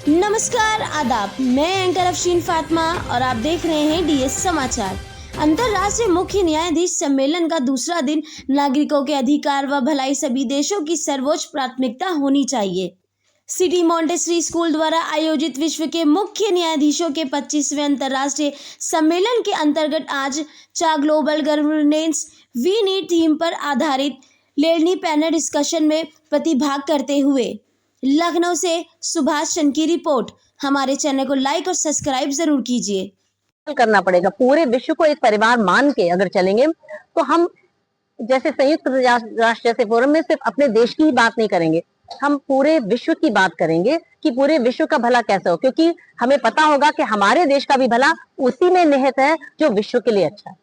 नमस्कार आदाब, मैं एंकर अफशीन फातिमा और आप देख रहे हैं डीएस समाचार। अंतर्राष्ट्रीय मुख्य न्यायाधीश सम्मेलन का दूसरा दिन नागरिकों के अधिकार व भलाई सभी देशों की सर्वोच्च प्राथमिकता होनी चाहिए। सिटी मॉन्टेसरी स्कूल द्वारा आयोजित विश्व के मुख्य न्यायाधीशों के 25वें अंतर्राष्ट्रीय सम्मेलन के अंतर्गत आज चा global governance we need theme पर आधारित लेडनी पैनल डिस्कशन में प्रतिभाग करते हुए लखनऊ से सुभाष चंद की रिपोर्ट। हमारे चैनल को लाइक और सब्सक्राइब जरूर कीजिए। करना पड़ेगा। पूरे विश्व को एक परिवार मान के अगर चलेंगे तो हम जैसे संयुक्त राष्ट्र जैसे फोरम में सिर्फ अपने देश की ही बात नहीं करेंगे, हम पूरे विश्व की बात करेंगे कि पूरे विश्व का भला कैसे हो, क्योंकि हमें पता होगा कि हमारे देश का भी भला उसी में निहित है जो विश्व के लिए अच्छा है।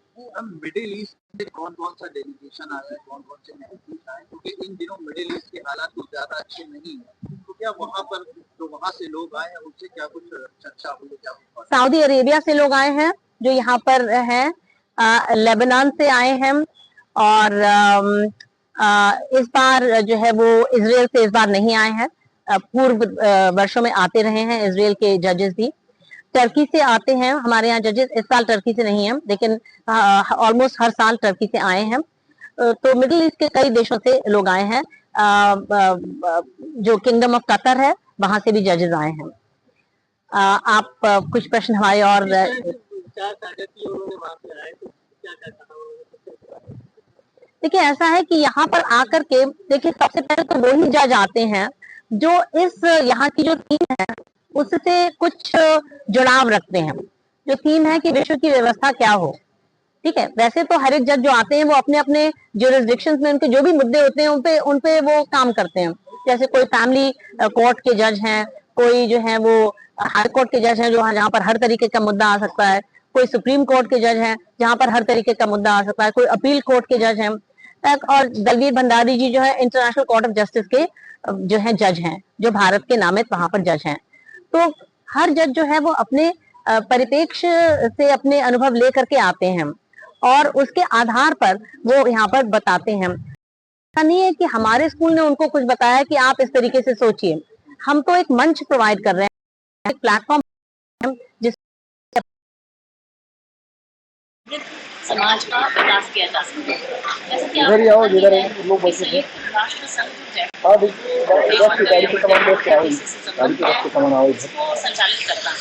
मिडिल ईस्ट से कौन कौन सा डेलीगेशन आया है, कौन कौन से नहीं आए, क्योंकि इन दिनों मिडिल ईस्ट के हालात कुछ ज्यादा अच्छे नहीं है, तो क्या वहाँ पर जो वहाँ से लोग आए हैं उनसे क्या कुछ चर्चा हुई? क्या सऊदी अरेबिया से लोग आए हैं जो यहाँ पर हैं, लेबनान से आए हैं और इस बार जो है वो इजराइल से इस बार नहीं आए हैं। पूर्व वर्षों में आते रहे हैं इजराइल के जजेस भी। टर्की से आते हैं हमारे यहाँ जजेस, इस साल टर्की से नहीं है लेकिन ऑलमोस्ट हर साल टर्की से आए हैं। तो मिडिल ईस्ट के कई देशों से लोग आए हैं। जो किंगडम ऑफ कतर है वहां से भी जजेस आए हैं। आप कुछ प्रश्न हमारे और देखिए, ऐसा है कि यहाँ पर आकर के देखिए सबसे पहले तो वही जज आते हैं जो इस यहाँ की जो थीम है उससे कुछ जुड़ाव रखते हैं। जो थीम है कि विश्व की व्यवस्था क्या हो, ठीक है। वैसे तो हर एक जज जो आते हैं वो अपने अपने ज्यूरिसडिक्शंस में उनके जो भी मुद्दे होते हैं उन पे वो काम करते हैं। जैसे कोई फैमिली कोर्ट के जज हैं, कोई जो है वो हाई कोर्ट के जज हैं जो जहाँ पर हर तरीके का मुद्दा आ सकता है, कोई सुप्रीम कोर्ट के जज हैं जहाँ पर हर तरीके का मुद्दा आ सकता है, कोई अपील कोर्ट के जज हैं, और दलवीर भंडारी जी जो है इंटरनेशनल कोर्ट ऑफ जस्टिस के जो है जज हैं, जो भारत के नामित वहां पर जज हैं। तो हर जज जो है वो अपने परिप्रेक्ष्य से अपने अनुभव लेकर के आते हैं और उसके आधार पर वो यहाँ पर बताते हैं। ऐसा नहीं है कि हमारे स्कूल ने उनको कुछ बताया कि आप इस तरीके से सोचिए। हम तो एक मंच प्रोवाइड कर रहे हैं, एक प्लेटफॉर्म जिस समाज का विकास किया जा सकता है। जैसे कि आप संयुक्त राष्ट्र संघ इसको संचालित करता है।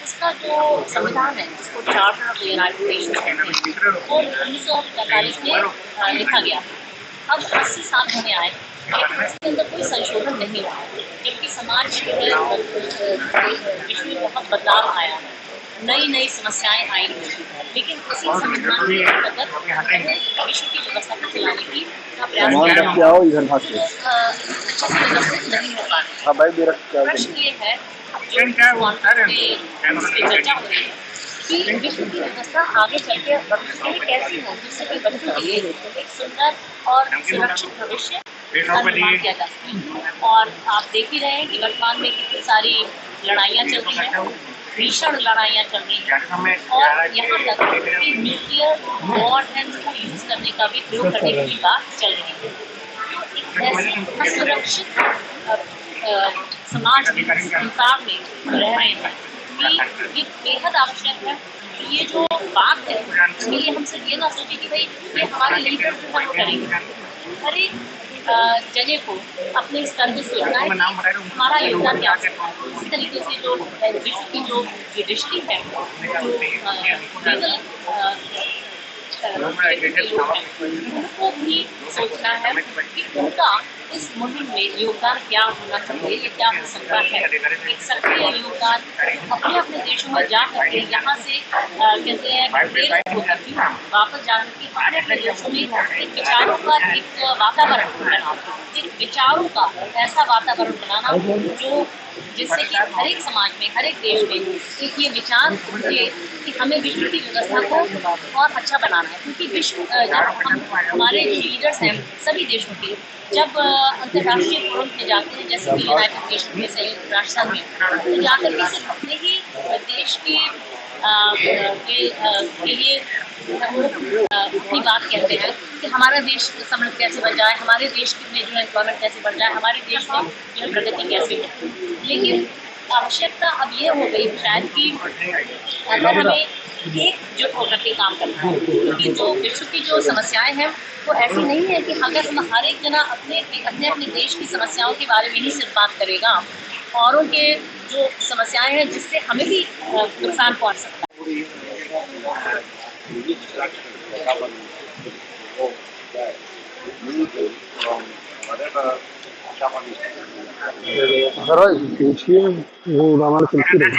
इसका जो संविधान है जिसको charter of the United Nations कहते हैं वो 1945 में लिखा गया। अब 80 साल होने आए लेकिन इसके अंदर कोई संशोधन नहीं हुआ, जबकि समाज में विश्व में बहुत बदलाव आया है, नई नई समस्याएं आई हैं, लेकिन उसी संविधान के अंतर्गत विश्व की व्यवस्था को चलाने की प्रयास नहीं हो पा रहा। प्रश्न ये है जो चर्चा हो रही है कि विश्व की व्यवस्था आगे चल के भविष्य में कैसी हो, जिससे कि बच्चों के लिए एक सुंदर और सुरक्षित भविष्य निर्माण किया जा सके। और आप देख ही रहे हैं कि वर्तमान में कितनी सारी लड़ाइयाँ चल रही हैं, भीषण लड़ाइयाँ चल रही हैं, और यहाँ तक कि न्यूक्लियर वॉरहेड्स को यूज करने का भी प्रयोग करने की बात चल रही है। ऐसे असुरक्षित समाज में, संसार में रह रहे हैं कि ये बेहद आवश्यक है। ये जो बात है इसके लिए हम सिर्फ ये ना सोचें कि भाई ये हमारे लीडर जो है वो करेंगे। हर एक जगह को अपने स्तर में सोचना है कि हमारा योगदान क्या है। इसी तरीके से जो विश्व की जो जुडिशरी है, उनको भी सोचना है कि उनका इस मुहिम में योगदान क्या होना चाहिए, ये क्या हो सकता है। एक सक्रिय योगदान अपने अपने देशों में जा करके यहाँ से कहते हैं वापस जाकर के अपने अपने देशों में एक विचारों का एक वातावरण बनाना, एक विचारों का ऐसा वातावरण बनाना जो जिससे कि हर एक समाज में, हर एक देश में एक ये विचार उठे कि हमें विश्व की व्यवस्था को और अच्छा बनाना है। क्योंकि विश्व जब हमारे लीडर्स हैं सभी देशों के, जब अंतर्राष्ट्रीय फोरम में जाते हैं जैसे कि यूनाइटेड नेशन में, संयुक्त राष्ट्र संघ में, तो जाकर के सिर्फ अपने ही देश के लिए अपनी बात कहते हैं कि हमारा देश समृद्ध कैसे बन जाए, हमारे देश में जो है एम्प्लॉयमेंट कैसे बढ़ जाए, हमारे देश में जो है प्रगति कैसे हो। लेकिन आवश्यकता अब ये हो गई शायद कि अगर हमें एकजुट होकर के काम करना है, क्योंकि जो विश्व की जो समस्याएं हैं वो ऐसी नहीं है कि अगर हम हर एक जना अपने अपने देश की समस्याओं के बारे में ही सिर्फ बात करेगा, औरों के जो समस्याएं हैं जिससे हमें भी नुकसान पहुंच सकता है। Давай, включи, ну, нормально конкурент.